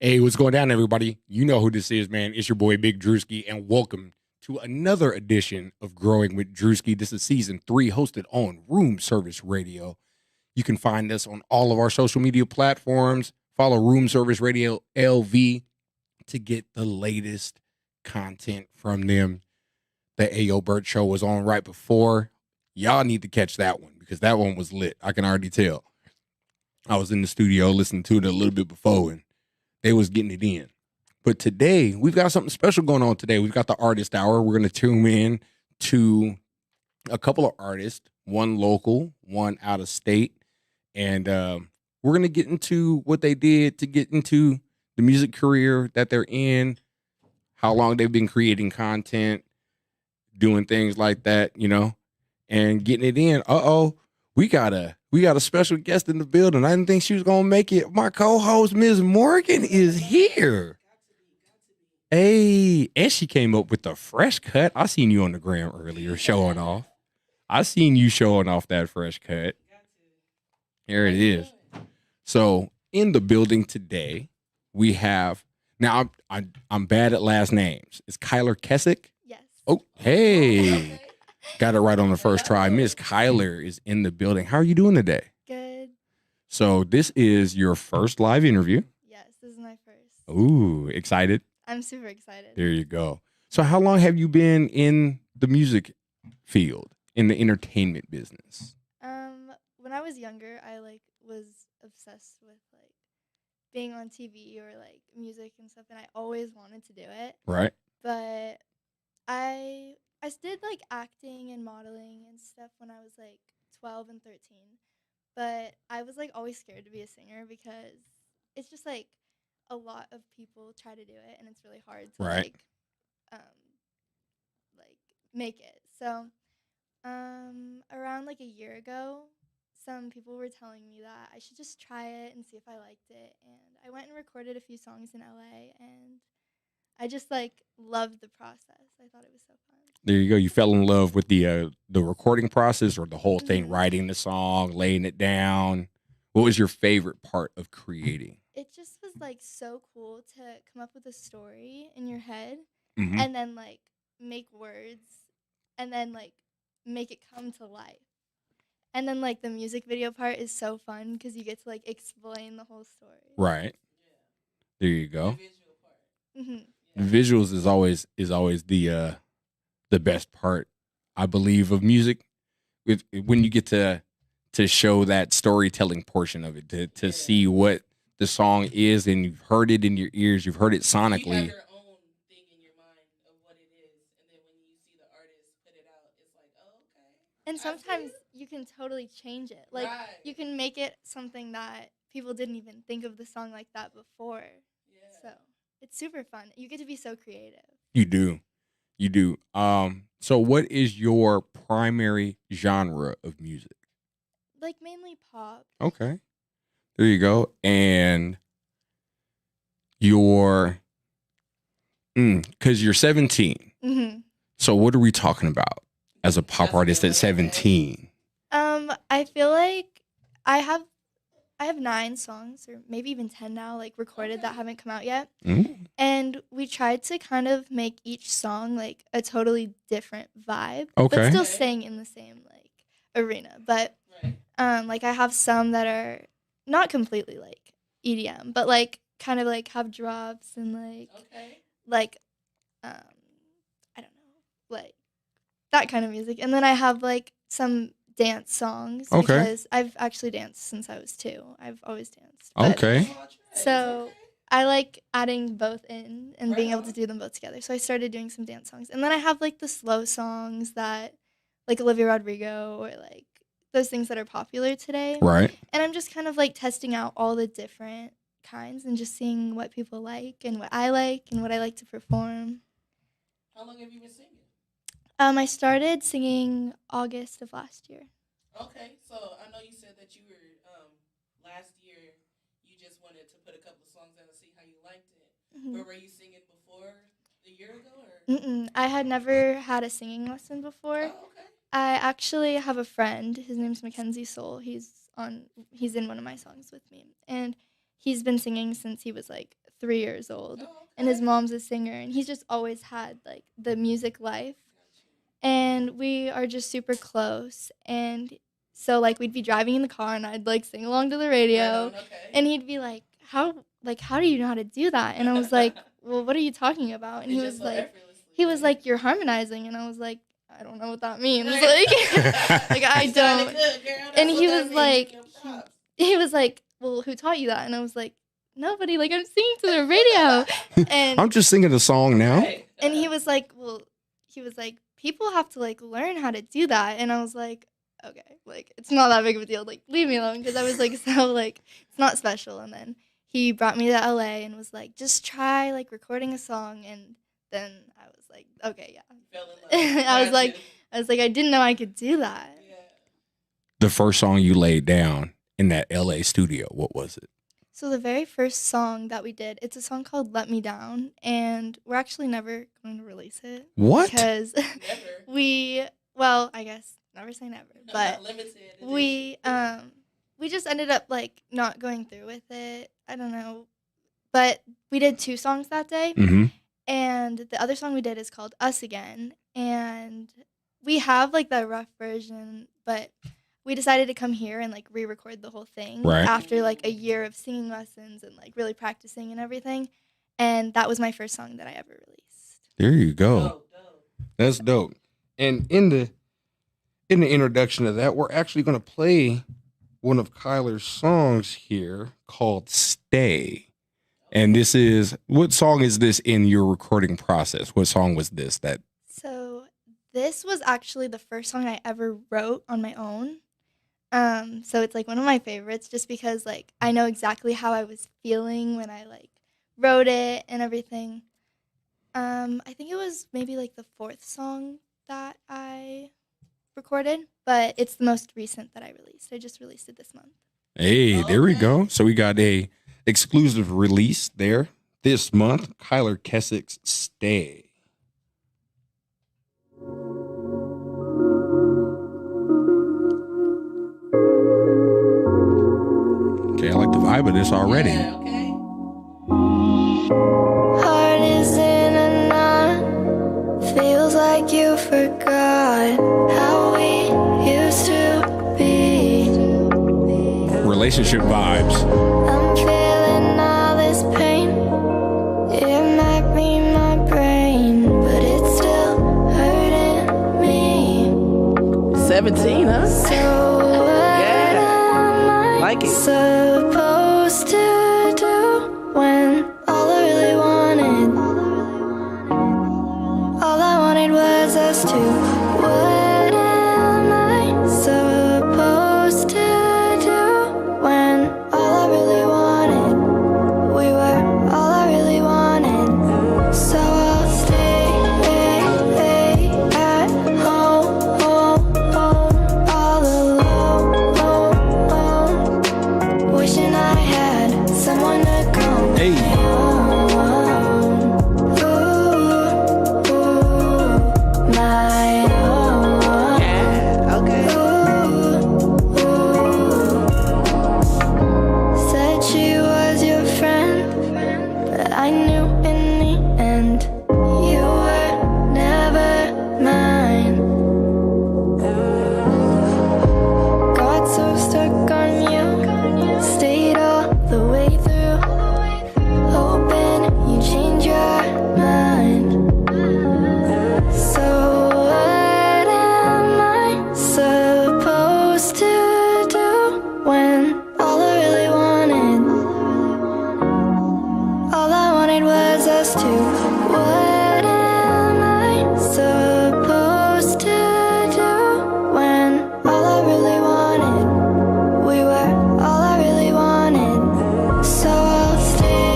Hey, what's going down, everybody? You know who this is, man. It's your boy, Big Druski, and welcome to another edition of Growing with Druski. This is season 3, hosted on Room Service Radio. You can find us on all of our social media platforms. Follow Room Service Radio LV to get the latest content from them. The Ayo Burt show was on right before. Y'all need to catch that one because that one was lit. I can already tell. I was in the studio listening to it a little bit before, and they was getting it in. But today, we've got something special going on today. We've got the Artist Hour. We're going to tune in to a couple of artists, one local, one out of state. And we're going to get into what they did to get into the music career that they're in, how long they've been creating content, doing things like that, you know, and getting it in. We got a special guest in the building. I didn't think she was gonna make it. My co-host, Ms. Morgan, is here. Hey, and she came up with the fresh cut. I seen you on the gram earlier showing off. I seen you showing off that fresh cut. Here it is. So in the building today, we have now. I'm bad at last names. It's Kyler Kessick. Yes. Oh, hey. Got it right on the first try. Miss Kyler is in the building. How are you doing today? Good. So this is your first live interview. Yes, this is my first. Ooh, excited? I'm super excited. There you go. So how long have you been in the music field, in the entertainment business? When I was younger, I was obsessed with being on TV or music and stuff, and I always wanted to do it. Right. But I did acting and modeling and stuff when I was 12 and 13. But I was always scared to be a singer because it's just a lot of people try to do it and it's really hard to Right. make it. So around a year ago, some people were telling me that I should just try it and see if I liked it, and I went and recorded a few songs in LA, and I just loved the process. I thought it was so fun. There you go. You fell in love with the recording process or the whole thing, Mhm. writing the song, laying it down. What was your favorite part of creating? It just was so cool to come up with a story in your head Mhm. and then make words and then make it come to life. And then the music video part is so fun because you get to explain the whole story. Right. There you go. hmm The visuals is always the best part, I believe, of music. When you get to show that storytelling portion of it, to see what the song is, and you've heard it in your ears, you've heard it sonically. You have your own thing in your mind of what it is, and then when you see the artist put it out, it's like, oh, okay. And sometimes you can totally change it. Right. You can make it something that people didn't even think of the song like that before. Yeah. So it's super fun. You get to be so creative. You do. So what is your primary genre of music? Mainly pop. Okay. There you go. And because you're 17. Mm-hmm. So what are we talking about as a pop artist at 17? I feel like I have 9 songs, or maybe even 10 now, recorded that haven't come out yet. Mm. And we tried to kind of make each song a totally different vibe, Okay. but still staying in the same arena. But Right. I have some that are not completely EDM, but kind of have drops and Okay. I don't know, that kind of music. And then I have some dance songs Okay. because I've actually danced since I was 2. I've always danced. But Okay. So I like adding both in and being able to do them both together. So I started doing some dance songs. And then I have the slow songs that Olivia Rodrigo or those things that are popular today. Right. And I'm just kind of testing out all the different kinds and just seeing what people like and what I like and what I like to perform. How long have you been singing? I started singing August of last year. Okay, so I know you said that you were last year. You just wanted to put a couple of songs out and see how you liked it. Mhm. But were you singing before a year ago, or? I had never had a singing lesson before. Oh, okay. I actually have a friend. His name's Mackenzie Soul. He's in one of my songs with me, and he's been singing since he was 3 years old. Oh, okay. And his mom's a singer, and he's just always had like the music life. And we are just super close. And so like we'd be driving in the car and I'd like sing along to the radio. Right on, okay. And he'd be like, how do you know how to do that? And I was like, well, what are you talking about? And It's he just was so like, effortlessly. you're harmonizing. And I was like, I don't know what that means. Right. Like I You sounded don't. good, girl. That's And what he that was means. like, Give him props. he was like, well, who taught you that? And I was like, nobody. Like I'm singing to the radio. And I'm just singing a song now. Right. and he was like, people have to like learn how to do that. And I was like, okay, like it's not that big of a deal. Like leave me alone, because I was like so like it's not special. And then he brought me to LA and was like, just try like recording a song. And then I was like, okay, yeah. Fell in love. I was Mine like, too. I didn't know I could do that. Yeah. The first song you laid down in that LA studio, what was it? So the very first song that we did, it's a song called "Let Me Down," and we're actually never going to release it. What? Because Never. I guess never say never, but Limited we just ended up like not going through with it. I don't know, but we did 2 songs that day, Mm-hmm. and the other song we did is called "Us Again," and we have like the rough version, but we decided to come here and like re-record the whole thing Right. after like a year of singing lessons and like really practicing and everything, and that was my first song that I ever released. There you go. Dope. That's dope. And in the introduction of that, we're actually going to play one of Kyler's songs here called "Stay." And this is, what song is this in your recording process? What song was this? So this was actually the first song I ever wrote on my own. So it's like one of my favorites, just because like I know exactly how I was feeling when I like wrote it and everything. I think it was maybe like the 4th song that I recorded, but it's the most recent that I released. I just released it this month. Hey, there we go. So we got a exclusive release there this month. Kyler Kessick's "Stay." Okay, I like the vibe of this already. Yeah, okay. Heart is in a knot. Feels like you forgot how we used to be. Relationship vibes. I'm feeling all this pain. It might be my brain, but it's still hurting me. 17, huh? So what am I Like it. supposed to do when all I really wanted was us two? What am I supposed to do when all I really wanted, we were all I really wanted? So I'll stay at home, all alone, wishing I had someone to come Hey. home. My own. Yeah, okay. Said she was your friend, but I knew in the end you were never mine. Got so stuck on you, stayed all the way through, hoping you change your mind. So what am I supposed to do when all I really wanted was us two? What am I supposed to do when all I really wanted, we were all I really wanted? So I'll stay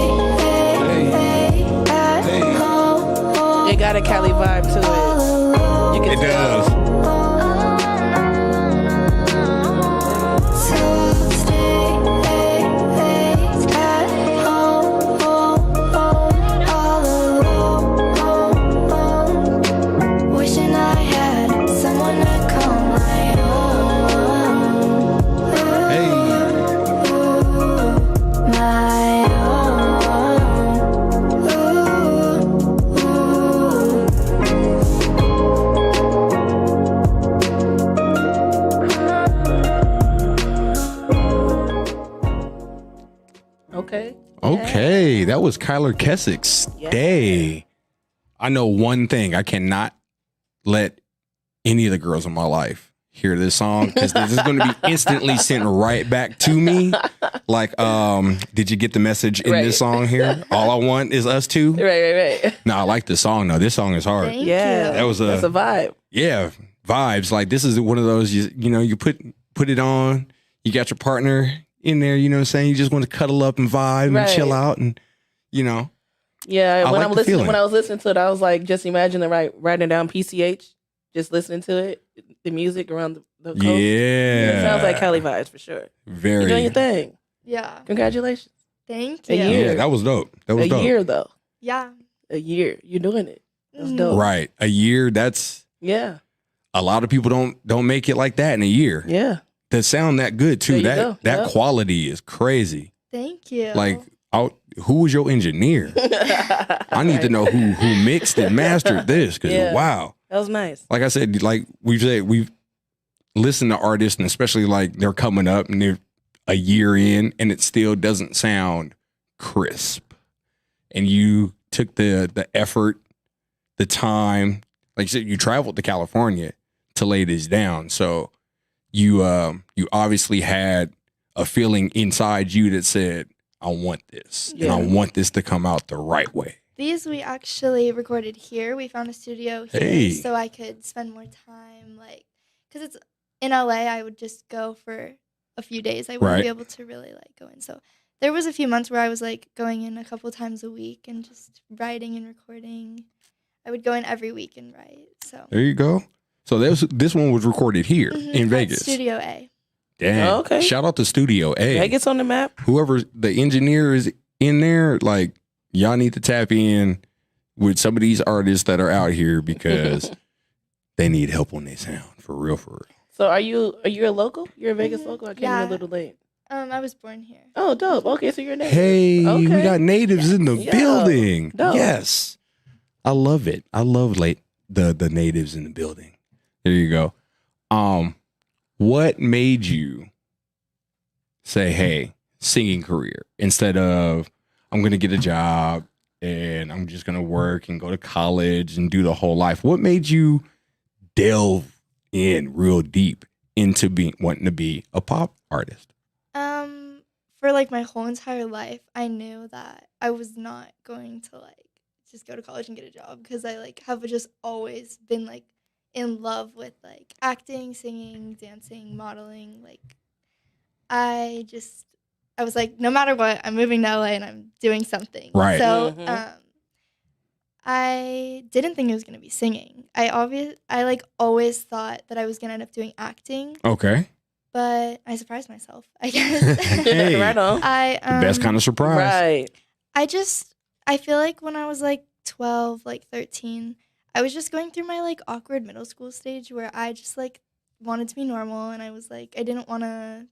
at home. It got a Cali vibe to it. You can It tell. does. So I'll stay at home, all alone, wishing I had someone to call my own. Hey. My own. Hey, that was Kyler Kessick's Stay. I know one thing. I cannot let any of the girls in my life hear this song because this is going to be instantly sent right back to me. Like, did you get the message in this song here? All I want is us two. Right. No, I like the song though. This song is hard. Thank Yeah, you. that's a vibe. Yeah, vibes. Like this is one of those you put it on. You got your partner in there. You know what I'm saying? You just want to cuddle up and vibe and chill out and Yeah, when like the feeling. when I was listening to it, I was like, just imagining writing down PCH, just listening to it, the music around the coast. Yeah, It sounds like Cali vibes for sure. very. You're doing your thing. Yeah. Congratulations. Thank A you. year. Yeah, that was dope. That was A dope. year though. Yeah. A year. You're doing it. That's Mhm. dope. Right, a year. That's Yeah. a lot of people don't make it like that in a year. Yeah. That sound that good too. There you go. That Yep. quality is crazy. Thank you. Like, who was your engineer? I need to know who mixed and mastered this because Yeah. wow. That was nice. Like I said, like we've listened to artists and especially like they're coming up and they're a year in and it still doesn't sound crisp. And you took the effort, the time, like you said, you traveled to California to lay this down. So you obviously had a feeling inside you that said, I want this and I want this to come out the right way. These we actually recorded here. We found a studio here Hey. so I could spend more time, like, because it's in LA. I would just go for a few days. I wouldn't Right. be able to really like go in. So there was a few months where I was like going in a couple times a week and just writing and recording. I would go in every week and write. So There you go. So this one was recorded here Mhm, in at Vegas. Studio A. Dang. Oh, okay. Shout out to Studio A. Vegas on the map. Whoever the engineer is in there, like y'all need to tap in with some of these artists that are out here because they need help on their sound for real. So are you a local? You're a Vegas Mhm. local? I came Yeah. in a little late. I was born here. Oh, dope. Okay, so you're a native. Hey, we Okay. got natives in the Yeah. building. Dope. Yes. I love it. I love the natives in the building. There you go. What made you say, hey, singing career instead of I'm going to get a job and I'm just going to work and go to college and do the whole life? What made you delve in real deep into wanting to be a pop artist? For like my whole entire life, I knew that I was not going to like just go to college and get a job because I like have just always been like in love with like acting, singing, dancing, modeling. Like I was like, no matter what, I'm moving to LA and I'm doing something. Right. So Mhm. I didn't think it was gonna be singing. I like always thought that I was gonna end up doing acting, Okay. but I surprised myself, I guess. Hey. Right on. I Best kind of surprise. Right. I feel like when I was like 12, like 13, I was just going through my like awkward middle school stage where I just like wanted to be normal and I was like I didn't want to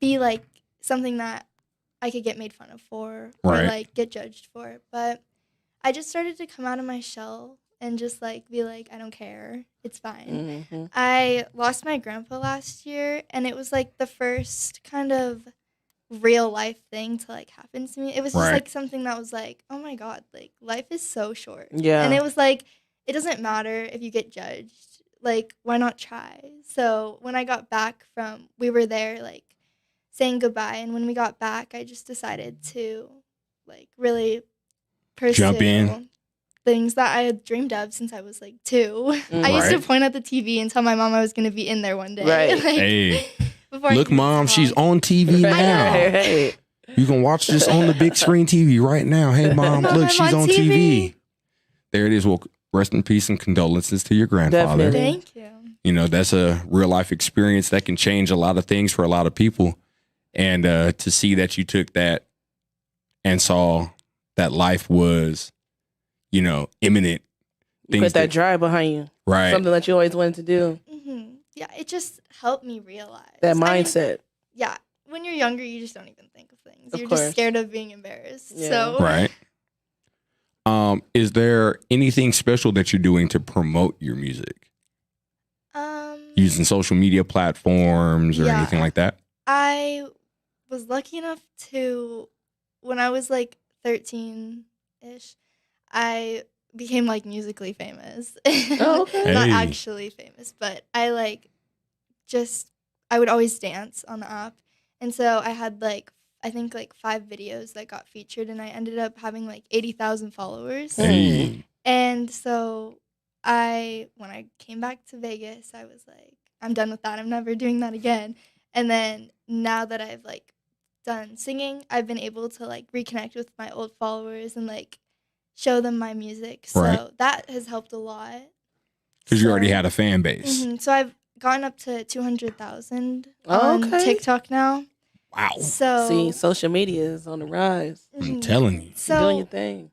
be like something that I could get made fun of for or Right. like get judged for. But I just started to come out of my shell and just like be like I don't care. It's fine. Mhm. I lost my grandpa last year, and it was like the first kind of real life thing to like happen to me. It was just Right. like something that was like, oh my god, like life is so short. Yeah. And it was like, it doesn't matter if you get judged. Like, why not try? So when I got back we were there like saying goodbye, and when we got back, I just decided to like really pursue Jump in. things that I had dreamed of since I was like 2. I used to Right. point at the TV and tell my mom I was going to be in there one day. Right. Like, Hey, before I look, could Mom, talk. she's on TV Right. now. Hey. You can watch this on the big screen TV right now. Hey, Mom, Mom, look, I'm she's on on TV. TV. There it is. Well, rest in peace and condolences to your grandfather. Definitely. Thank you. You know, that's a real life experience that can change a lot of things for a lot of people. And to see that you took that and saw that life was, you know, imminent. You put that drive behind you. right. Something that you always wanted to do. Yeah, it just helped me realize. That I mean, mindset. yeah, when you're younger, you just don't even think of things. Of You're course. just scared of being embarrassed. Yeah. So Right. Is there anything special that you're doing to promote your music? Using social media platforms or Yeah. anything like that? I was lucky enough to when I was like 13-ish, I became like musically famous. Oh, okay. Not Hey. actually famous, but I like I would always dance on the app. And so I had like I think like 5 videos that got featured, and I ended up having like 80,000 followers. Hey. And so when I came back to Vegas, I was like, I'm done with that. I'm never doing that again. And then now that I've like done singing, I've been able to like reconnect with my old followers and like show them my music. So Right. that has helped a lot. Because you already had a fan base. So I've gotten up to 200,000 Oh, on okay. TikTok now. Wow. So See, social media is on the rise. I'm mhm. telling you. You're doing your So thing.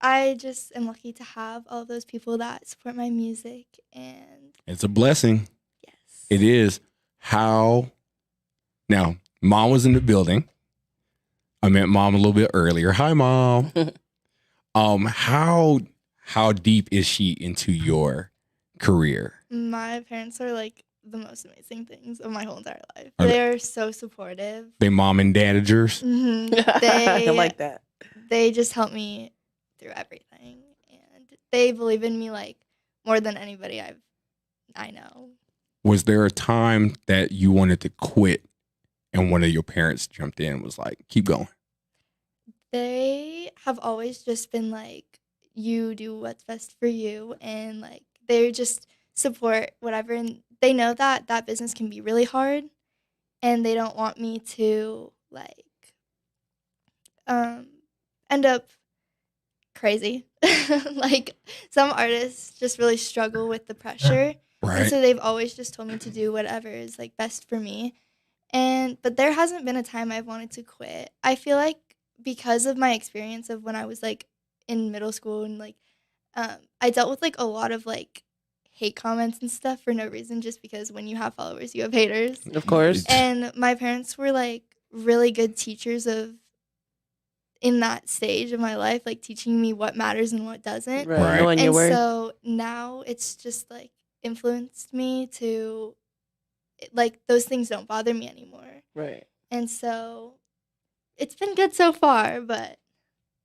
I just am lucky to have all those people that support my music, and It's a blessing. yes. It is. How now, Mom was in the building. I met Mom a little bit earlier. Hi, Mom. How deep is she into your career? My parents are like the most amazing things of my whole entire life. Are They are so supportive. They mom and dadagers? They I like that. They just help me through everything, and they believe in me like more than anybody I know. Was there a time that you wanted to quit and one of your parents jumped in and was like, keep going? They have always just been like, you do what's best for you, and like they just support whatever, and they know that that business can be really hard, and they don't want me to like end up crazy. Like some artists just really struggle with the pressure. And Right. so they've always just told me to do whatever is like best for me. But there hasn't been a time I've wanted to quit. I feel like because of my experience of when I was like in middle school and like I dealt with like a lot of like hate comments and stuff for no reason, just because when you have followers you have haters. Of course. And my parents were like really good teachers of in that stage of my life, like teaching me what matters and what doesn't. Right. Knowing your And worth. so now it's just like influenced me to like those things don't bother me anymore. Right. And so it's been good so far, but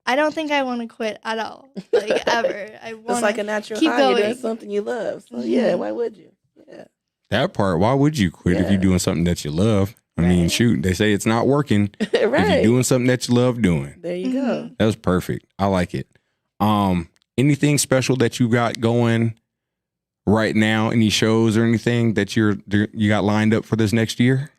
I don't think I want to quit at all. Like ever. I want It's like a natural keep high. You're doing going. something you love. So yeah, Mhm. why would you? Yeah. That part, why would you quit if Yeah. you're doing something that you love? I mean, Right. shoot, they say it's not working if you're Right. doing something that you love doing. There you go. Mhm. That was perfect. I like it. Anything special that you got going right now? Any shows or anything that you got lined up for this next year?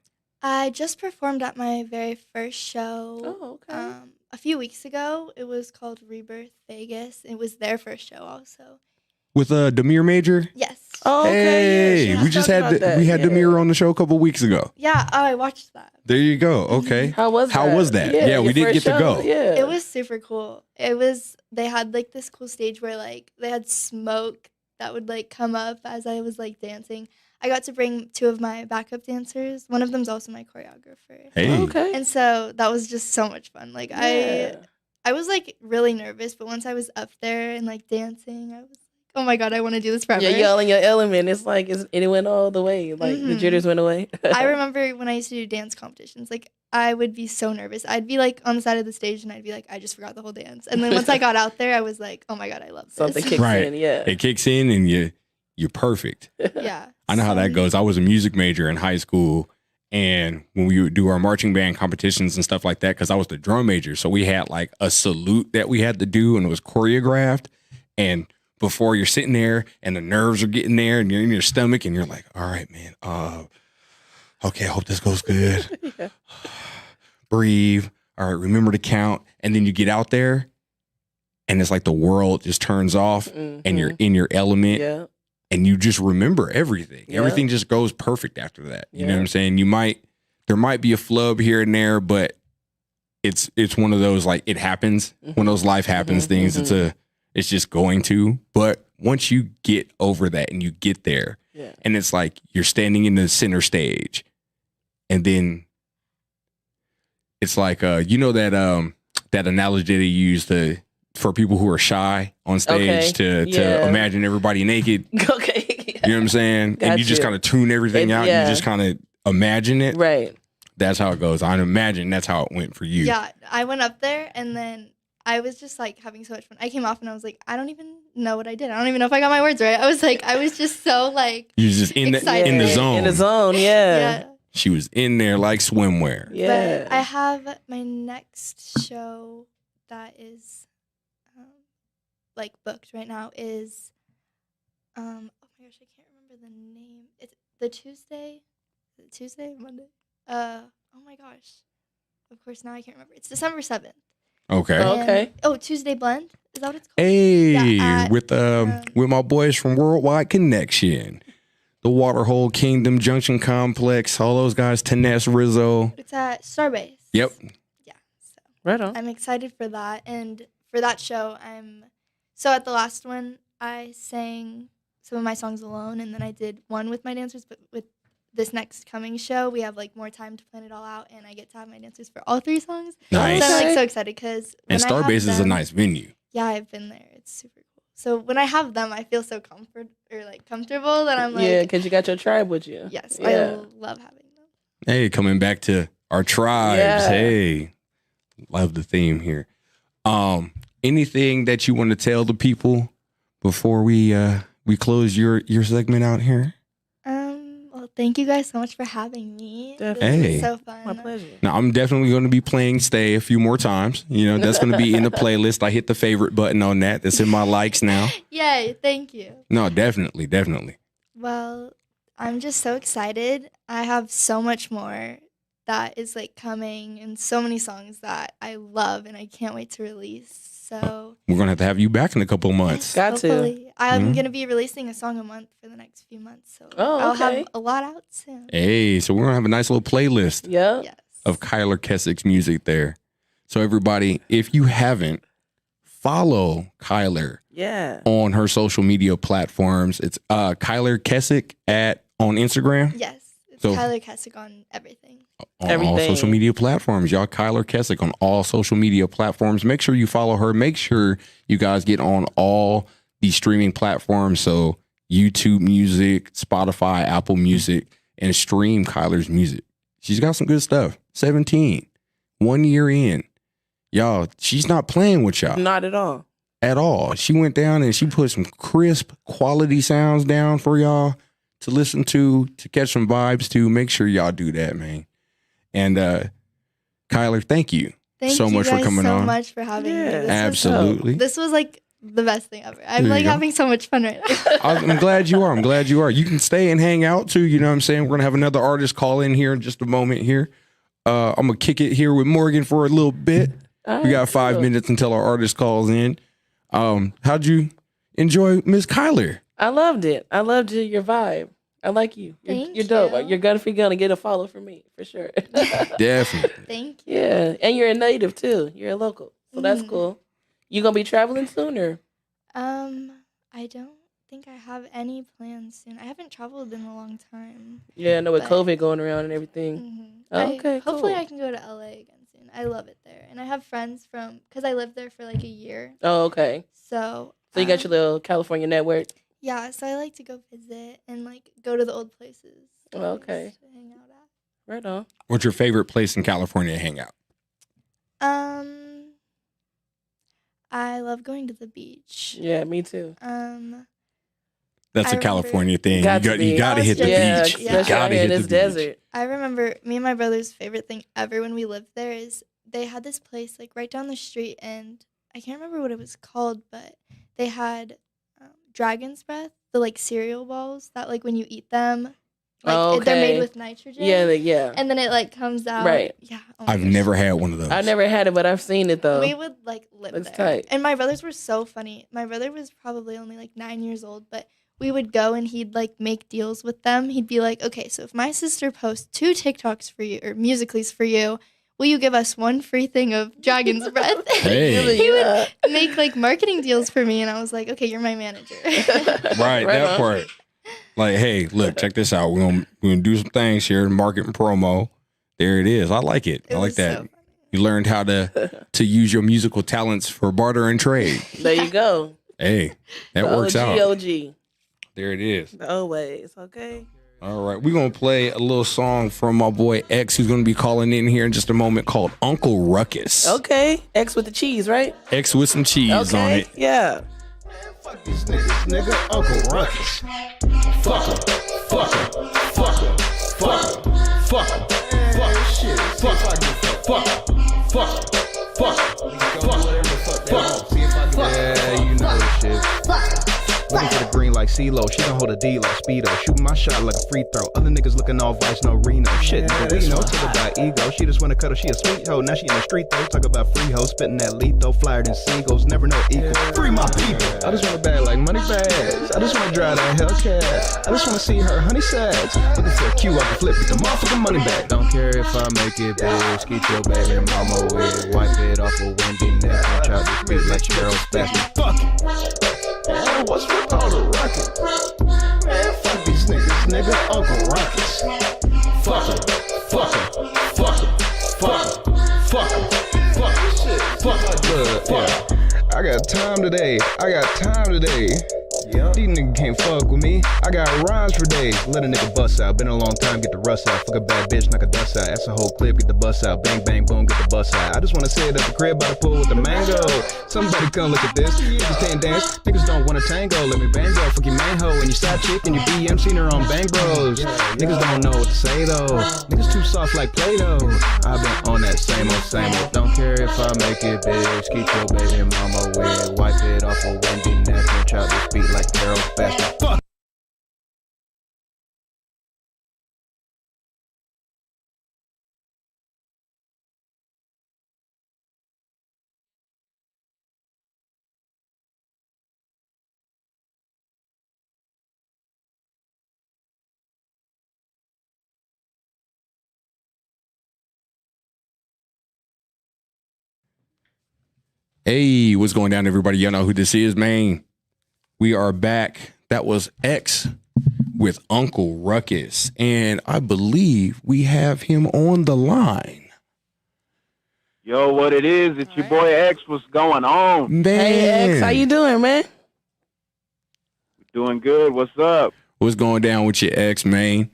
I just performed at my very first show. Oh, okay. A few weeks ago. It was called Rebirth Vegas. It was their first show also. With Demir Major? Yes. Oh, okay. Hey, yeah, we just talked had about that. we had Yeah. Demir on the show a couple weeks ago. Yeah, I watched that. There you go. Okay. How was How that? was that? Yeah, we your did first get to show? go. Yeah. It was super cool. They had like this cool stage where like they had smoke that would like come up as I was like dancing. I got to bring 2 of my backup dancers. One of them's also my choreographer. Hey. Okay. And so that was just so much fun. Like Yeah. I was like really nervous, but once I was up there and like dancing, I was like, oh my god, I want to do this forever. You're all in your element. It's like it went all the way. Like the Mhm. jitters went away. I remember when I used to do dance competitions, like I would be so nervous. I'd be like on the side of the stage and I'd be like, I just forgot the whole dance. And then once I got out there, I was like, oh my god, I love this. Something kicks Right. in. Yeah. It kicks in and you're perfect. Yeah. I know how that goes. I was a music major in high school, and when we would do our marching band competitions and stuff like that, because I was the drum major, so we had like a salute that we had to do, and it was choreographed. And before you're sitting there, and the nerves are getting there, and you're in your stomach, and you're like, "All right, man. Okay, I hope this goes good. Yeah. Breathe. All right, remember to count." And then you get out there, and it's like the world just turns off, and you're in your element. Yeah. And you just remember everything. Yeah. Everything just goes perfect after that. You know Yeah. what I'm saying? There might be a flub here and there, but it's one of those like it happens. One of those life happens Mhm, things. It's just going to. But once you get over that and you get there, Yeah. and it's like you're standing in the center stage, and then it's like that analogy they use for people who are shy on stage to Yeah. imagine everybody naked. Okay. You know what I'm saying? Got and you just you. kind of tune everything out. Yeah. You just kind of imagine it. Right. That's how it goes. I imagine that's how it went for you. Yeah, I went up there and then I was just like having so much fun. I came off and I was like, I don't even know what I did. I don't even know if I got my words right. I was just so like You was just in the excited. zone. In the zone, yeah. Yeah. She was in there like swimwear. Yeah. But I have my next show that is like booked right now is oh my gosh, I can't remember the name. It's the Tuesday. Is it Tuesday? Monday? Oh my gosh. Of course now I can't remember. It's December 7th. Okay. Oh, okay. Tuesday Blend. Is that what it's called? Hey, Yeah, with my boys from Worldwide Connection, the Waterhole Kingdom Junction Complex, all those guys, Tennessee, Rizzo. It's at Starbase. Yep. Yeah. So Right on. I'm excited for that. And for that show, so at the last one, I sang some of my songs alone, and then I did one with my dancers, but with this next coming show, we have like more time to plan it all out, and I get to have my dancers for all 3 songs. Nice. So I'm Okay. like so excited because And Starbase is a nice venue. Yeah, I've been there. It's super cool. So when I have them, I feel so comfortable that I'm like, Yeah, because you got your tribe with you. yes, Yeah. I love having them. Hey, coming back to our tribes. Yeah. Hey, love the theme here. Anything that you want to tell the people before we close your segment out here? Well, thank you guys so much for having me. Definitely. This Hey. was so fun. My pleasure. Now, I'm definitely going to be playing Stay a few more times. You know, that's going to be in the playlist. I hit the favorite button on that. That's in my likes now. Yay, thank you. No, definitely. Well, I'm just so excited. I have so much more that is like coming and so many songs that I love and I can't wait to release. So We're going to have you back in a couple of months. Got to. hopefully, I'm Mhm. going to be releasing a song a month for the next few months. So Oh, I'll okay. have a lot out soon. Hey, so we're going to have a nice little playlist Yep. Yes. of Kyler Kessick's music there. So everybody, if you haven't, follow Kyler Yeah. on her social media platforms. It's Kyler Kessick on Instagram. Yes. It's So- Kyler Kessick on everything. On all Everything. social media platforms. Y'all, Kyler Kessick on all social media platforms. Make sure you follow her. Make sure you guys get on all these streaming platforms. So YouTube Music, Spotify, Apple Music, and stream Kyler's music. She's got some good stuff. 17, 1 year in. Y'all, she's not playing with y'all Not at all. at all. She went down and she put some crisp quality sounds down for y'all to listen to catch some vibes to. Make sure y'all do that, man. And Kyler, thank you Thank so you much for guys coming so on. much for having me. Yeah. This was Absolutely. This was like the best thing ever. I'm There like you go. having so much fun right now. I'm glad you are. I'm glad you are. You can stay and hang out too. You know what I'm saying? We're going to have another artist call in here in just a moment here. I'm going to kick it here with Morgan for a little bit. All We got right, 5 cool. minutes until our artist calls in. How'd you enjoy Miss Kyler? I loved it. I loved your vibe. I like you. Thank You're dope. you. You're gonna get a follow from me for sure. Definitely. Thank you. Yeah, and you're a native too. You're a local, so that's Mhm. cool. You gonna be traveling soon, or I don't think I have any plans soon. I haven't traveled in a long time. yeah, I know with But- COVID going around and everything. Okay, Hopefully cool. I can go to LA again soon. I love it there. And I have friends because I lived there for like a year. Oh, okay. So So you got your little California network. yeah, so I like to go visit and like go to the old places. Oh, okay. to hang out at. Right on. What's your favorite place in California to hang out? I love going to the beach. Yeah, me too. That's I a California thing. Got to be. You got to hit the Yeah, beach. Yeah. You got to especially hit in the this beach. desert. I remember me and my brother's favorite thing ever when we lived there is they had this place like right down the street, and I can't remember what it was called, but they had dragon's breath, the like cereal balls that like when you eat them, like they're Okay. made with nitrogen. Yeah, yeah. and then it like comes out. Right. Yeah. oh my I've gosh. never had one of those. I never had it, but I've seen it though. We would like live Looks there. tight. And my brothers were so funny. My brother was probably only like 9 years old, but we would go and he'd like make deals with them. He'd be like, okay, so if my sister posts 2 TikToks for you or Musical.lys for you, will you give us 1 free thing of Dragon's Breath? Hey. He would Yeah. make like marketing deals for me, and I was like, okay, you're my manager. Right, that on. part. Like, hey, look, check this out. We're gonna do some things here, market and promo. There it is. I like it. I like was that. so funny. You learned how to use your musical talents for barter and trade. There you go. Hey, that The works OG, out. OG. There it is. Always. Okay. All right, we're going to play a little song from my boy X, who's going to be calling in here in just a moment, called Uncle Ruccus. Okay. X with the cheese, right? X with some cheese on it. Yeah. Fuck these niggas, nigga. Uncle Ruccus. Fuck em. Fuck em. Fuck em. Fuck em. Fuck em. Fuck shit. Fuck em. Fuck em. Fuck em. Fuck em. Fuck em. Yeah, you know this shit. Looking for the green like CeeLo. She gon' hold a D like Speedo. Shooting my shot like a free throw. Other niggas looking all vice, no Reno. Shit, nigga, we know. Talk about ego. She just wanna cuddle, she a sweet hoe. Now she in the street though. Talk about free hoe. Spitting that lethal. Flyer than seagulls. Never know equal. Free my people. I just wanna bag like money bags. I just wanna drive that Hellcat. I just wanna see her honey sags. Looking for a Q off the flip. Get the motherfucking money back. Don't care if I make it big. Get your baby mama with. Wipe it off a windy neck. And chop this beat like Cheryl Spastic. Fuck it. Man, what's with all the records? Man, fuck these niggas, nigga. Uncle Ruccus. Fuck em. Fuck em. Fuck em. Fuck em. Fuck em. Fuck shit. Fuck blood. Fuck. I got time today. Yeah. These niggas can't fuck with me. I got rhymes for days. Let a nigga bust out. Been a long time, get the rust out. Fuck a bad bitch, knock a dust out. That's a whole clip, get the bust out. Bang, bang, boom, get the bust out. I just wanna sit at the crib by the pool with the mango. Somebody come look at this. Niggas can't dance. Niggas don't wanna tango. Let me bang go. Fuck your main hoe and your side chick and your BM. Seen her on Bang Bros. Niggas don't know what to say though. Niggas too soft like Play-Doh. I've been on that same old, same old. Don't care if I make it big. Skeet your baby mama with. Wipe it off a windy neck and chop this beat like Carol Bastion. Fuck. Hey, what's going down, everybody? Y'all know who this is, man. We are back. That was X with Uncle Ruccus, and I believe we have him on the line. Yo, what it is? It's your boy X. What's going on? Man. Hey, X, how you doing, man? Doing good. What's up? What's going down with your X, man?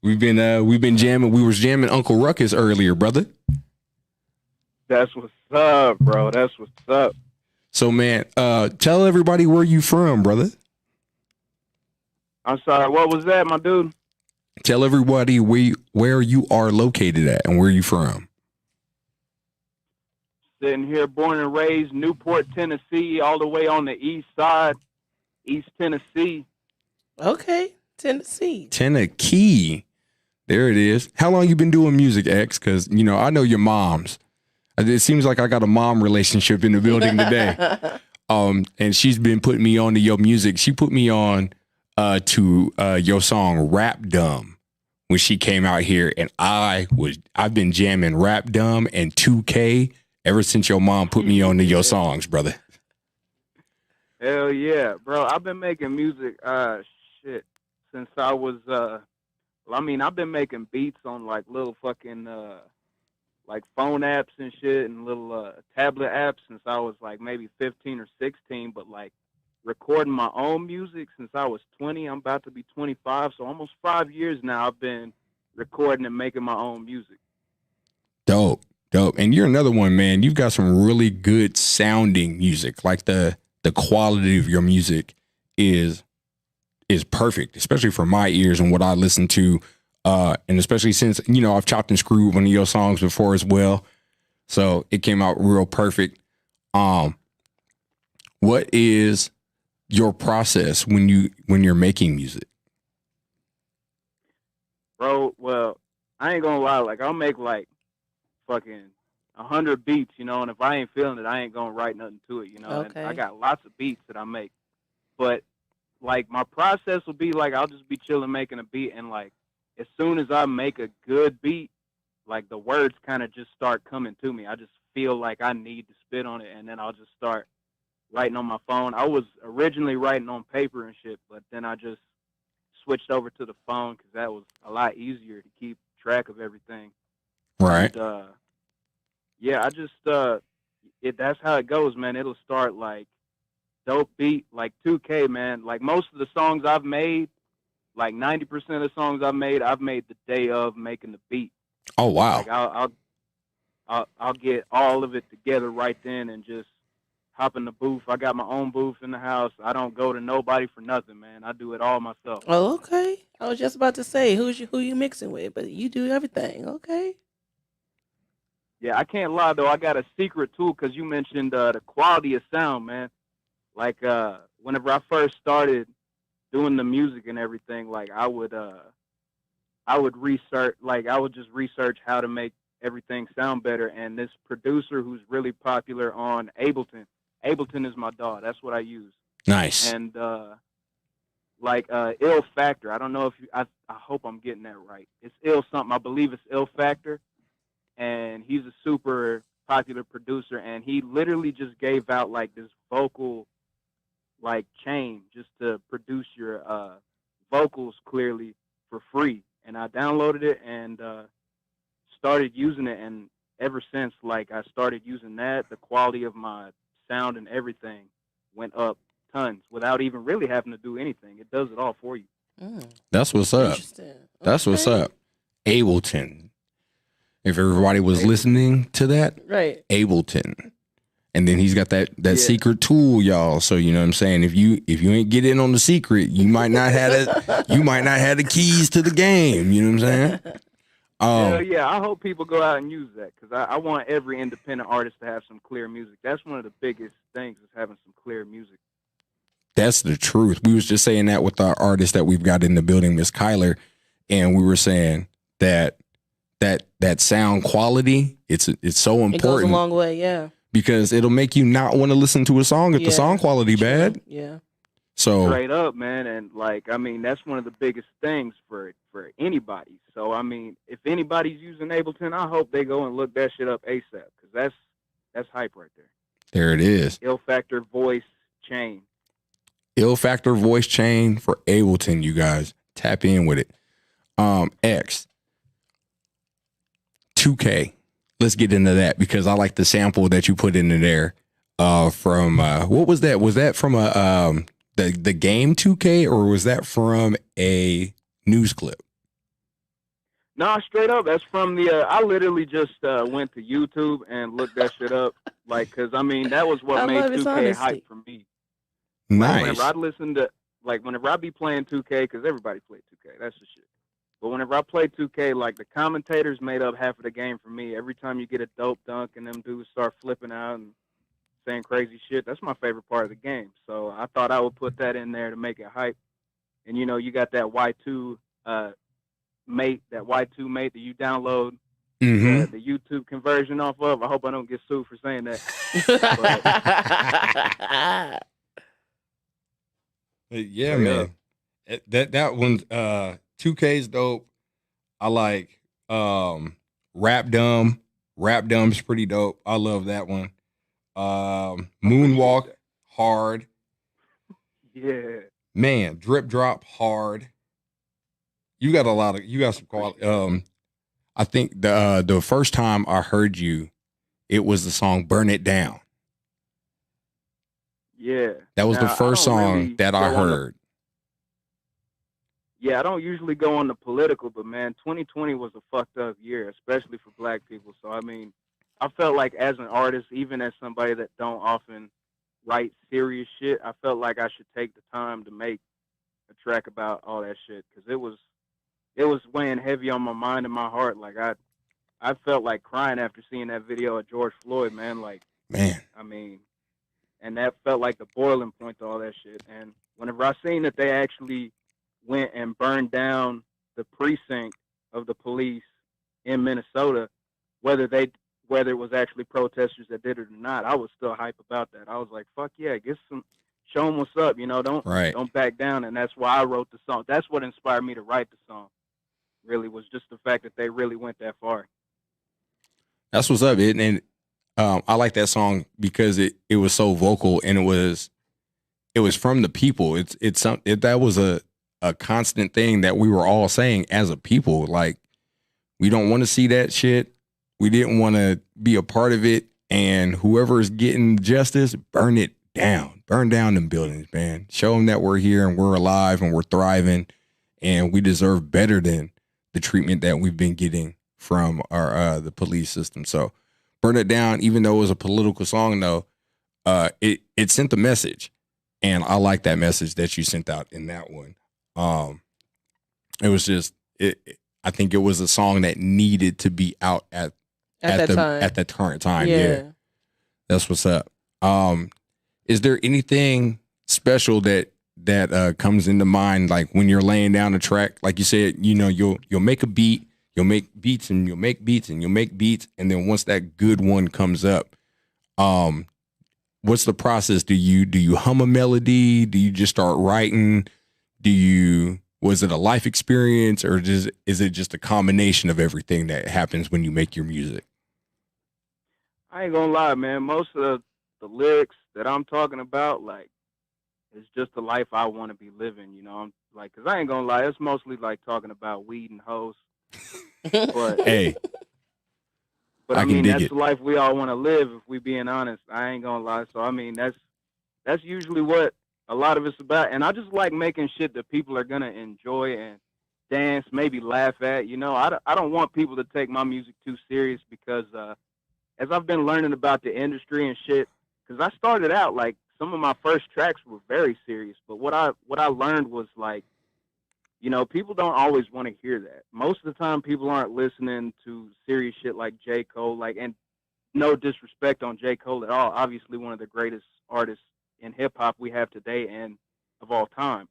We've been jamming. We was jamming Uncle Ruccus earlier, brother. That's what's up, bro. That's what's up. So, man, tell everybody where you from, brother. I'm sorry. What was that, my dude? Tell everybody where you are located at and where you from. Sitting here, born and raised, Newport, Tennessee, all the way on the east side, East Tennessee. Okay, Tennessee. Tennessee. There it is. How long you been doing music, X? Because, you know, I know your mom's. It seems like I got a mom relationship in the building today. And she's been putting me on to your music. She put me on to your song Rap Dumb when she came out here, and I've been jamming Rap Dumb and 2K ever since your mom put me on to your songs, brother. Hell yeah, bro. I've been making music since I was I've been making beats on like little fucking like phone apps and shit and little tablet apps since I was like maybe 15 or 16, but like recording my own music since I was 20. I'm about to be 25, so almost 5 years now I've been recording and making my own music. Dope. And you're another one, man. You've got some really good sounding music. Like the quality of your music is perfect, especially for my ears and what I listen to. And especially since, you know, I've chopped and screwed one of your songs before as well. So it came out real perfect. What is your process when you're making music? Bro, well, I ain't gonna lie, like I'll make like fucking 100 beats, you know, and if I ain't feeling it, I ain't gonna write nothing to it, you know. Okay. And I got lots of beats that I make. But like my process will be like I'll just be chilling making a beat, and like as soon as I make a good beat, like the words kind of just start coming to me. I just feel like I need to spit on it, and then I'll just start writing on my phone. I was originally writing on paper and shit, but then I just switched over to the phone because that was a lot easier to keep track of everything. Right. And, yeah, I just that's how it goes, man. It'll start like dope beat, like 2K, man. Like most of the songs I've made, like 90% of the songs I've made the day of making the beat. Oh wow. Like I'll get all of it together right then and just hop in the booth. I got my own booth in the house. I don't go to nobody for nothing, man. I do it all myself. Oh, okay. I was just about to say who you mixing with, but you do everything. Okay. Yeah, I can't lie though. I got a secret too, because you mentioned the quality of sound, man. Like whenever I first started doing the music and everything, like I would research, like I would just research how to make everything sound better. And this producer who's really popular on Ableton is my dog. That's what I use. Nice. And like Ill Factor. I don't know if I hope I'm getting that right. It's Ill something. I believe it's Ill Factor. And he's a super popular producer, and he literally just gave out like this vocal like chain just to produce your vocals clearly for free. And I downloaded it and started using it, and ever since like I started using that, the quality of my sound and everything went up tons without even really having to do anything. It does it all for you. That's what's up. Interesting. That's what's up. Ableton. If everybody was listening to that, Right. Ableton. And then he's got that Yeah. secret tool, y'all. So you know what I'm saying? If you ain't get in on the secret, you might not have the keys to the game. You know what I'm saying? Hell yeah, I hope people go out and use that, because I want every independent artist to have some clear music. That's one of the biggest things, is having some clear music. That's the truth. We was just saying that with our artist that we've got in the building, Miss Kyler, and we were saying that sound quality, it's so important. It goes a long way, yeah. Because it'll make you not want to listen to a song if the song quality bad. Yeah. So Straight up, man. And like, I mean, that's one of the biggest things for anybody. So I mean, if anybody's using Ableton, I hope they go and look that shit up ASAP, because that's hype right there. There it is. Ill Factor voice chain. Ill Factor voice chain for Ableton, you guys. Tap in with it. X 2K. Let's get into that, because I like the sample that you put into there. From what was that? Was that from the game 2K, or was that from a news clip? Nah, straight up. That's from the. I literally just went to YouTube and looked that shit up. Like, cause I mean, that was what I made love his 2K honesty. hype for me. Nice. Whenever I listen to, like, whenever I be playing 2K, because everybody plays 2K, that's the shit. But whenever I play 2K, like, the commentators made up half of the game for me. Every time you get a dope dunk and them dudes start flipping out and saying crazy shit, that's my favorite part of the game. So I thought I would put that in there to make it hype. And, you know, you got that Y2 mate that you download Mm-hmm. the YouTube conversion off of. I hope I don't get sued for saying that. Yeah, Oh, man. That one 2K's dope. I like Rap Dumb. Rap Dumb's pretty dope. I love that one. Moonwalk, hard. Yeah. Man, Drip Drop, hard. You got some quality. I think the first time I heard you, it was the song Burn It Down. Yeah. That was the Now, first I don't song really that I go on the- heard. Yeah, I don't usually go on the political, but man, 2020 was a fucked up year, especially for black people. So I mean, I felt like as an artist, even as somebody that don't often write serious shit, I felt like I should take the time to make a track about all that shit, because it was weighing heavy on my mind and my heart. Like I felt like crying after seeing that video of George Floyd, man. Like, Man, I mean, and that felt like the boiling point to all that shit. And whenever I seen that they actually went and burned down the precinct of the police in Minnesota, whether it was actually protesters that did it or not, I was still hype about that. I was like, fuck yeah, show them what's up, you know, don't back down. And that's why I wrote the song. That's what inspired me to write the song, really, was just the fact that they really went that far. that's what's up. And I like that song because it was so vocal, and it was from the people. That was a constant thing that we were all saying as a people. Like, we don't want to see that shit. We didn't want to be a part of it. And whoever's getting justice, burn it down. Burn down them buildings, man. Show them that we're here and we're alive and we're thriving. and we deserve better than the treatment that we've been getting from our the police system. So Burn It Down, even though it was a political song, though, it sent the message, and I like that message that you sent out in that one. It was just I think it was a song that needed to be out at the current time. Yeah. That's what's up. Is there anything special that comes into mind, like when you're laying down a track? Like you said, you'll make a beat, you'll make beats, and you'll make beats, and you'll make beats, and then once that good one comes up, what's the process? Do you hum a melody? Do you just start writing? Was it a life experience, or is it just a combination of everything that happens when you make your music? I ain't gonna lie, man. Most of the lyrics that I'm talking about, like, it's just the life I want to be living, I'm like, cause I ain't gonna lie, it's mostly like talking about weed and hoes. But hey, I mean, that's the life we all want to live. If we being honest, I ain't gonna lie. So I mean, that's usually what a lot of it's about. And I just like making shit that people are gonna enjoy and dance, maybe laugh at. I don't want people to take my music too serious, because as I've been learning about the industry and shit, because I started out like some of my first tracks were very serious, but what I learned was like, people don't always want to hear that. Most of the time, people aren't listening to serious shit like J. Cole, and no disrespect on J. Cole at all. Obviously, one of the greatest artists in hip hop we have today and of all time.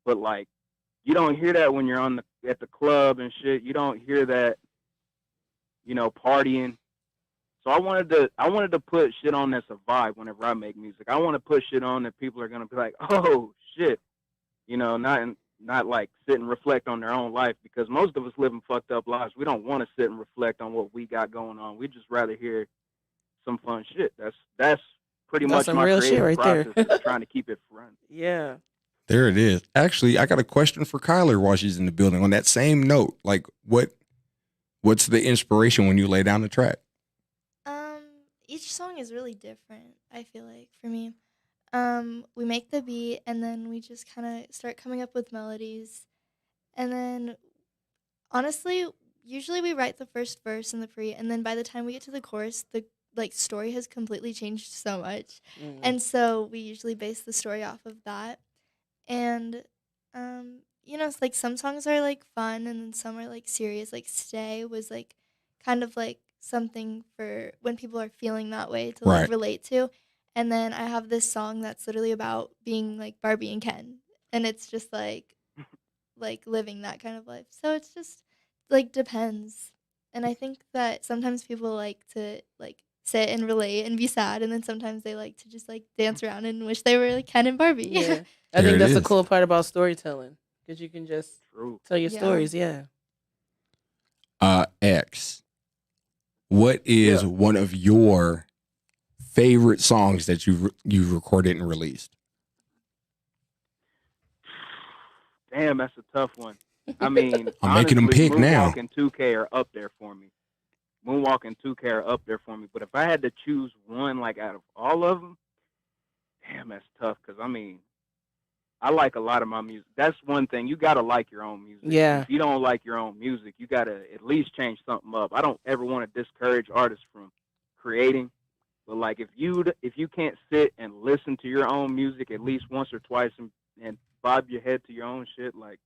But like, you don't hear that when you're at the club and shit. You don't hear that, partying. So I wanted to put shit on that's a vibe whenever I make music. I want to put shit on that people are gonna be like, oh shit, not like sit and reflect on their own life, because most of us living fucked up lives. We don't want to sit and reflect on what we got going on. We just rather hear some fun shit. That's pretty much my real creative shit right process, there. is trying to keep it fun. Yeah. There it is. Actually, I got a question for Kyler while she's in the building. On that same note, like what's the inspiration when you lay down the track? Each song is really different, I feel like, for me. We make the beat, and then we just kind of start coming up with melodies. And then, honestly, usually we write the first verse and the pre, and then by the time we get to the chorus, the story has completely changed so much. Mm-hmm. And so we usually base the story off of that. And, it's like some songs are like fun, and then some are like serious. Like Stay was like kind of like something for when people are feeling that way to like relate to. And then I have this song that's literally about being like Barbie and Ken, and it's just like living that kind of life. So it's just like depends. And I think that sometimes people like to like sit and relate and be sad, and then sometimes they like to just like dance around and wish they were like Ken and Barbie. Yeah. I think that's the cool part about storytelling, because you can just tell your stories. Yeah. X, what is one of your favorite songs that you've recorded and released? Damn, that's a tough one. I mean, I'm making them pick now. Moonwalk and 2K are up there for me. But if I had to choose one, like out of all of them, damn, that's tough. Because I mean, I like a lot of my music. That's one thing. You gotta like your own music. Yeah. If you don't like your own music, you gotta at least change something up. I don't ever want to discourage artists from creating. But like, if you can't sit and listen to your own music at least once or twice and bob your head to your own shit, like,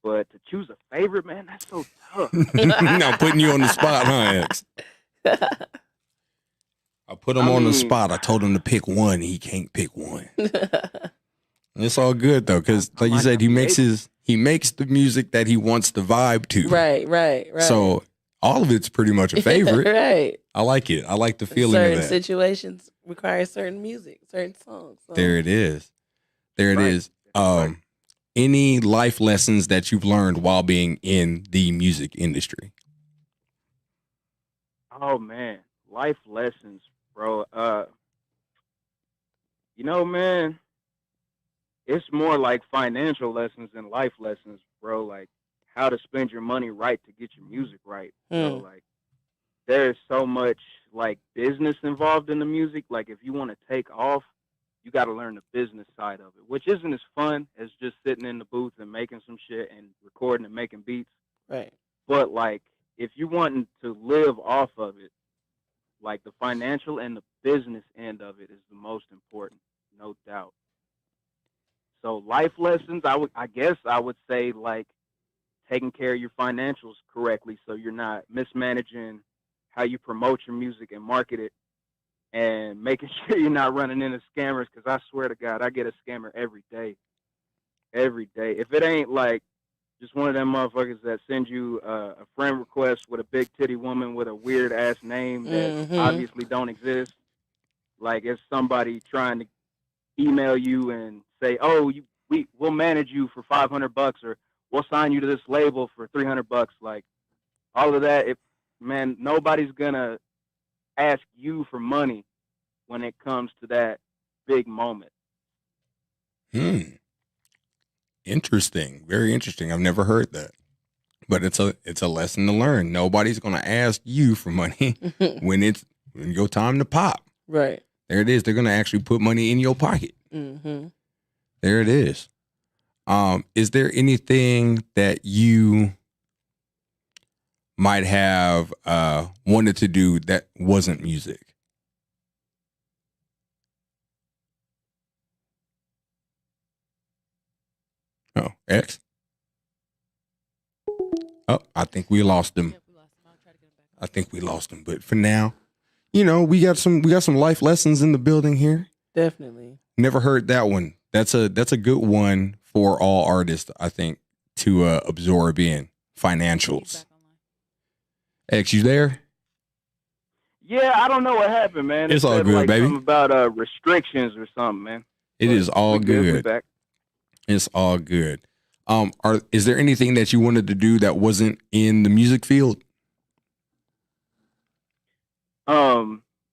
but to choose a favorite, man, that's so tough. Now putting you on the spot, huh, X? I put him on the spot. I told him to pick one. He can't pick one. It's all good though, because like you said, he makes the music that he wants the vibe to. Right. So all of it's pretty much a favorite. Right. I like it. I like the feeling certain of that. Situations require certain music, certain songs. So. There it is. Any life lessons that you've learned while being in the music industry? Oh man, life lessons, bro. Man, it's more like financial lessons than life lessons, bro. Like how to spend your money right to get your music right. So like, there's so much like business involved in the music. Like if you want to take off, you got to learn the business side of it, which isn't as fun as just sitting in the booth and making some shit and recording and making beats. Right. But like, if you wanting to live off of it, like the financial and the business end of it is the most important, no doubt. So life lessons, I guess I would say like taking care of your financials correctly, so you're not mismanaging how you promote your music and market it, and making sure you're not running into scammers. Because I swear to God, I get a scammer every day. Every day. If it ain't like just one of them motherfuckers that send you a friend request with a big titty woman with a weird ass name that obviously don't exist. Like it's somebody trying to email you and say, "Oh, we'll manage you for $500, or we'll sign you to this label for $300." Like all of that, man, nobody's gonna ask you for money when it comes to that big moment. Interesting. Very interesting. I've never heard that. But it's a lesson to learn. Nobody's gonna ask you for money when your time to pop. Right. There it is. They're gonna actually put money in your pocket. Mm-hmm. There it is. Is there anything that you might have wanted to do that wasn't music? Oh, X? Oh, I think we lost him. I think we lost him. But for now, we got some life lessons in the building here. Definitely. Never heard that one. That's a good one for all artists, I think, to absorb in financials. X, you there? Yeah, I don't know what happened, man. It's all good, like baby. Something about restrictions or something, man. It is all good. Back. It's all good. Is there anything that you wanted to do that wasn't in the music field?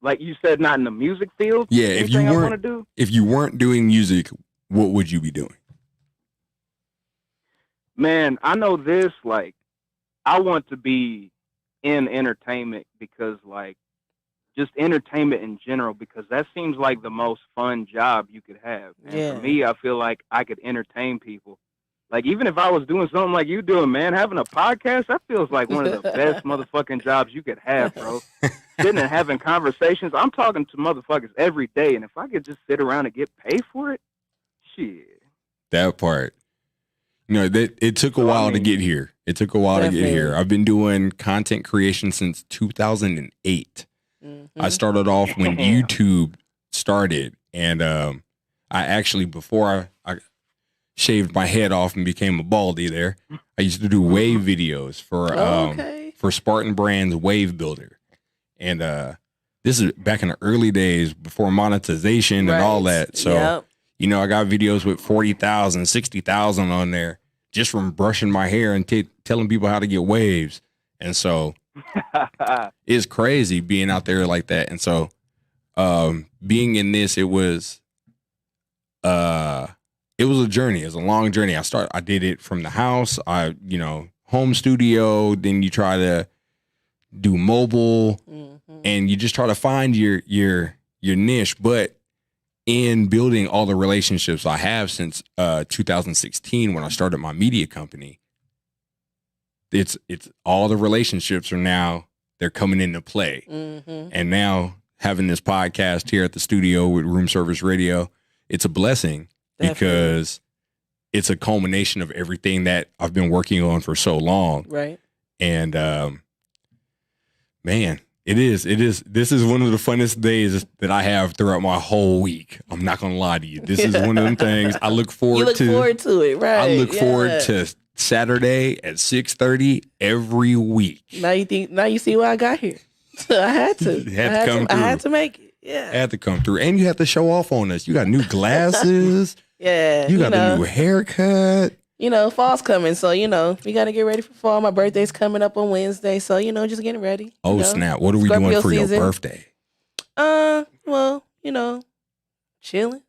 Like you said, not in the music field. Yeah, if you weren't doing music, what would you be doing? Man, I know this. Like, I want to be in entertainment because, like, just entertainment in general, because that seems like the most fun job you could have. And for me, I feel like I could entertain people. Like, even if I was doing something like you doing, man, having a podcast, that feels like one of the best motherfucking jobs you could have, bro. Sitting and having conversations. I'm talking to motherfuckers every day, and if I could just sit around and get paid for it, shit. That part. It took a while to get here. It took a while to get here. I've been doing content creation since 2008. I started off when YouTube started, and I actually, before I shaved my head off and became a baldy there, I used to do wave videos for Spartan Brand's Wave Builder. And this is back in the early days before monetization and all that. So, I got videos with 40,000, 60,000 on there just from brushing my hair and telling people how to get waves. And so it's crazy being out there like that. And so being in this, it was a journey. It was a long journey. I did it from the house, home studio. Then you try to do mobile, and you just try to find your niche. But in building all the relationships I have since 2016, when I started my media company, it's all the relationships they're coming into play. And now having this podcast here at the studio with Room Service Radio, it's a blessing. Definitely. Because it's a culmination of everything that I've been working on for so long. Right. And, man, it is. This is one of the funnest days that I have throughout my whole week. I'm not going to lie to you. This is one of them things I look forward to. You look forward to it, right? I look forward to Saturday at 6:30 every week. Now you see why I got here. I had to. I had to make it. Yeah. I had to come through. And you have to show off on us. You got new glasses. Yeah. You got a new haircut. Fall's coming. So, we got to get ready for fall. My birthday's coming up on Wednesday. So, just getting ready. Oh, snap. What are we doing for your birthday? Well, chilling,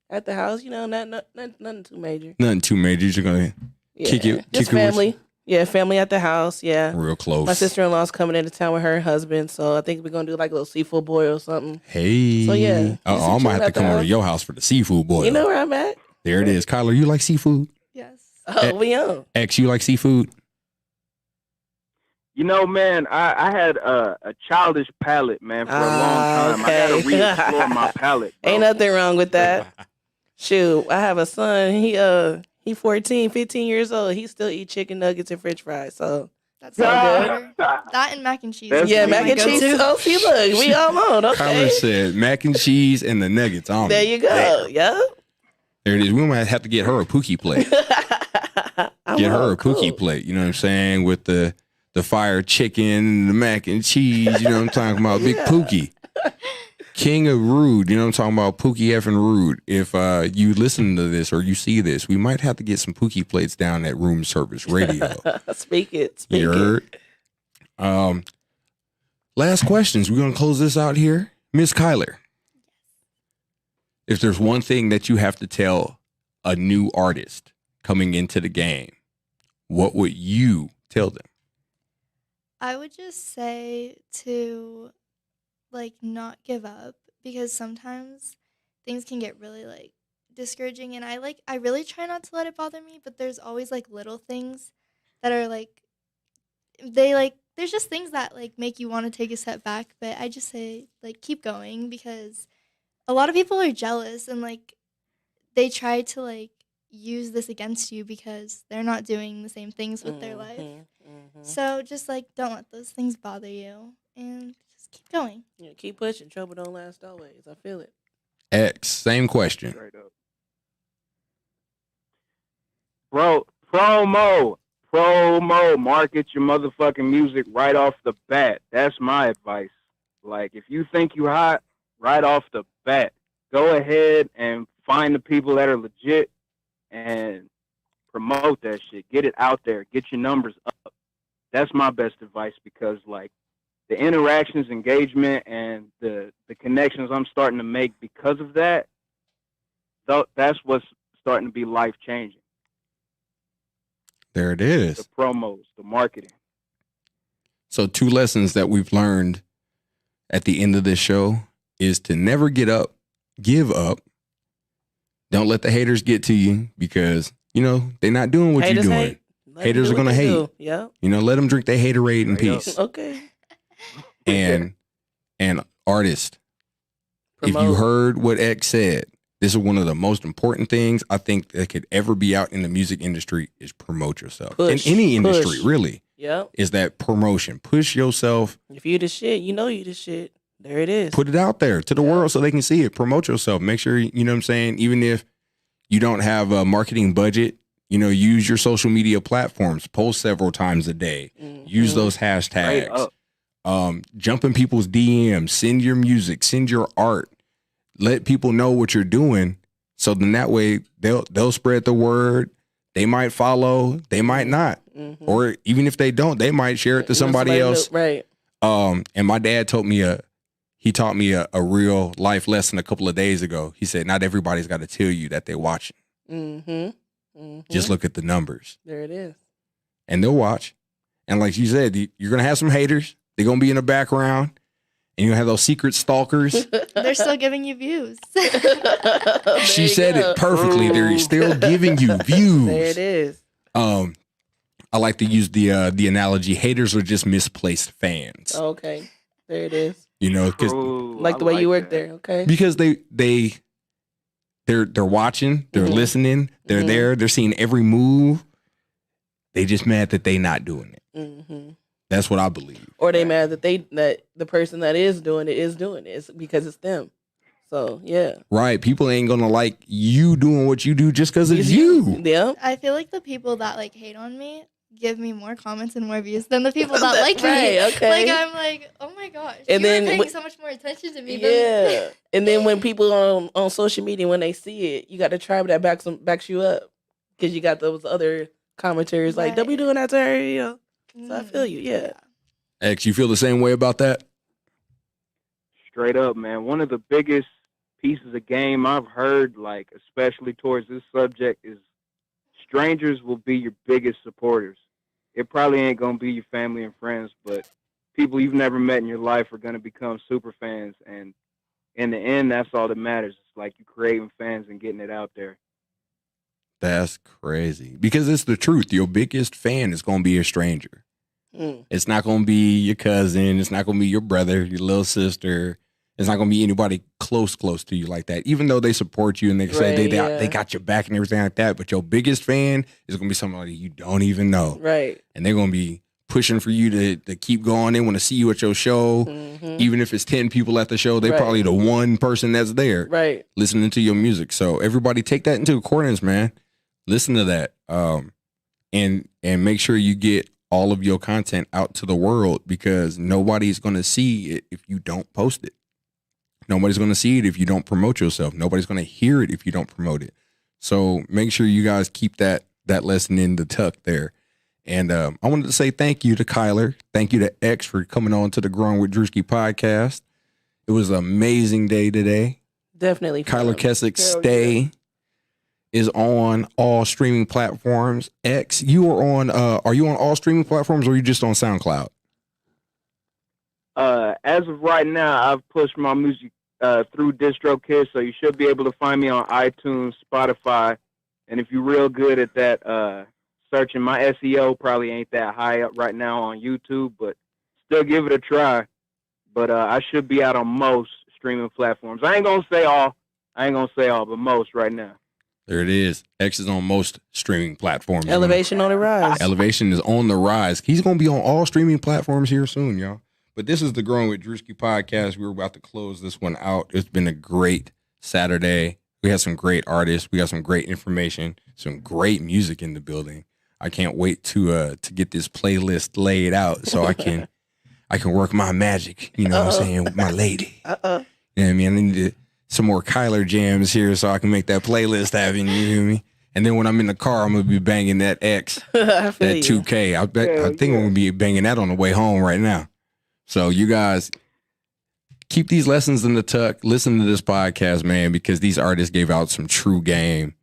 at the house, nothing too major. Nothing too major. You're going to kick it. Just family. Yeah, family at the house. Yeah. Real close. My sister-in-law's coming into town with her husband, so I think we're gonna do like a little seafood boil or something. Hey. So, yeah. I might have to come over to your house for the seafood boil. You know where I'm at? There it is. Kyler, you like seafood? Yes. Oh, we on. X, you like seafood? You know, man, I had a childish palate, man, for a long time. Okay. I gotta re-explore my palate. Bro. Ain't nothing wrong with that. Shoot, I have a son. He 14, 15 years old. He still eat chicken nuggets and French fries. So That's all good. That and mac and cheese. That's yeah, what mac we and go cheese. to. Oh, see, look, we all on. Kyler Okay, said mac and cheese and the nuggets. there you go. Yep. There it is. We might have to get her a pookie plate. Get her a cookie plate. You know what I'm saying? With the fire chicken, the mac and cheese. You know what I'm talking about? Big Pookie. King of Rude. You know what I'm talking about? Pookie effing Rude. If you listen to this or you see this, we might have to get some Pookie plates down at Room Service Radio. Speak it. You heard? Last questions. We're going to close this out here. Miss Kyler, if there's one thing that you have to tell a new artist coming into the game, what would you tell them? I would just say to like not give up, because sometimes things can get really like discouraging, and I really try not to let it bother me, but there's always like little things that are like there's just things that like make you want to take a step back, but I just say like keep going, because a lot of people are jealous and like they try to like use this against you because they're not doing the same things with their life. So just like don't let those things bother you and just keep going. Yeah, keep pushing. Trouble don't last always. I feel it. X, same question. Straight up. Bro, promo, market your motherfucking music right off the bat. That's my advice. Like, if you think you hot, right off the bat, go ahead and find the people that are legit and promote that shit. Get it out there. Get your numbers up. That's my best advice, because, like, the interactions, engagement, and the connections I'm starting to make because of that, that's what's starting to be life-changing. There it is. The promos, the marketing. So 2 lessons that we've learned at the end of this show is to never give up. Don't let the haters get to you, because, you know, they're not doing what you're doing. Haters are going to hate. Yeah. You know, let them drink their haterade in peace. Okay. And artist, if you heard what X said, this is one of the most important things I think that could ever be out in the music industry is promote yourself. In any industry, really. Yep. Is that promotion. Push yourself. If you the shit, you know you the shit. There it is. Put it out there to the world so they can see it. Promote yourself. Make sure, you know what I'm saying, even if you don't have a marketing budget, you know, use your social media platforms. Post several times a day. Use those hashtags. Jump in people's DMs. Send your music. Send your art. Let people know what you're doing, so then that way they'll spread the word. They might follow. They might not. Or even if they don't, they might share it to somebody else. Right. And my dad taught me a real life lesson a couple of days ago. He said, not everybody's got to tell you that they're watching. Just look at the numbers. There it is. And they'll watch. And like you said, you're going to have some haters. They're going to be in the background. And you have those secret stalkers. They're still giving you views. She said it perfectly. They're still giving you views. There it is. I like to use the analogy. Haters are just misplaced fans. Okay. There it is. You know, because Like the way you work there. Okay. because they're watching, they're listening, they're there, they're seeing every move. They just mad that they not doing it. That's what I believe. Or they mad that that the person that is doing it it's because it's them. So yeah. Right. People ain't gonna like you doing what you do just because it's you. Yeah. I feel like the people that like hate on me give me more comments and more views than the people that like me. Right, okay. Like I'm like, oh my gosh, And you're then paying so much more attention to me. Yeah. And then when people on social media, when they see it, you got the tribe that backs you up, because you got those other commenters like, "Don't be doing that to her." You know. So I feel you. Yeah. X, you feel the same way about that? Straight up, man. One of the biggest pieces of game I've heard, like, especially towards this subject, is strangers will be your biggest supporters. it probably ain't gonna be your family and friends, but people you've never met in your life are gonna become super fans, and in the end, that's all that matters. It's like you creating fans and getting it out there. That's crazy because it's the truth. Your biggest fan is going to be a stranger. It's not going to be your cousin. It's not going to be your brother, your little sister. It's not going to be anybody close to you like that. Even though they support you and they say they got your back and everything like that, but your biggest fan is going to be somebody you don't even know. Right. And they're going to be pushing for you to keep going. They want to see you at your show. Even if it's 10 people at the show, they're probably the one person that's there listening to your music. So everybody take that into accordance, man. Listen to that. And make sure you get all of your content out to the world because nobody's going to see it if you don't post it. Nobody's going to see it if you don't promote yourself. Nobody's going to hear it if you don't promote it. So make sure you guys keep that lesson in the tuck there. And I wanted to say thank you to Kyler. Thank you to X for coming on to the Growing with Druski podcast. It was an amazing day today. Definitely. Kyler Kessick Stay is on all streaming platforms. X, you are on, are you on all streaming platforms or are you just on SoundCloud? As of right now, I've pushed my music through DistroKid, so you should be able to find me on iTunes, Spotify, and if you're real good at that, searching, my SEO probably ain't that high up right now on YouTube, but still give it a try. But I should be out on most streaming platforms. I ain't gonna say all, but most right now. There it is. X is on most streaming platforms. Elevation on the rise. Elevation is on the rise. He's going to be on all streaming platforms here soon, y'all. But this is the Growing with Druski podcast. We're about to close this one out. It's been a great Saturday. We had some great artists. We got some great information, some great music in the building. I can't wait to get this playlist laid out so I can work my magic, you know what I'm saying, with my lady. You know what I mean? I need some more Kyler jams here so I can make that playlist happen, you hear me? And then when I'm in the car, I'm going to be banging that X, that 2K. I think I'm going to be banging that on the way home right now. So you guys keep these lessons in the tuck. Listen to this podcast, man, because these artists gave out some true game.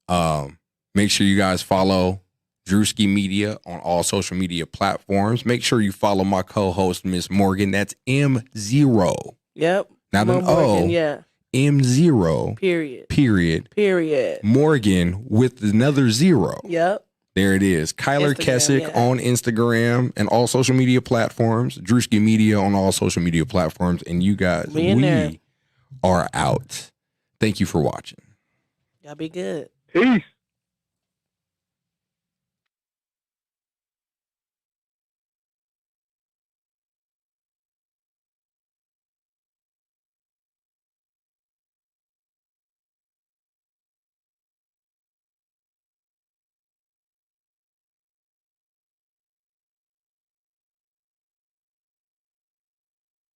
Make sure you guys follow Druski Media on all social media platforms. Make sure you follow my co-host, Miss Morgan. That's M0. Yep. Not an O. Yeah. M0. Period. Morgan with another 0. Yep. There it is. Kyler Kessick on Instagram and all social media platforms. Druski Media on all social media platforms. And you guys, we are out. Thank you for watching. Y'all be good. Peace.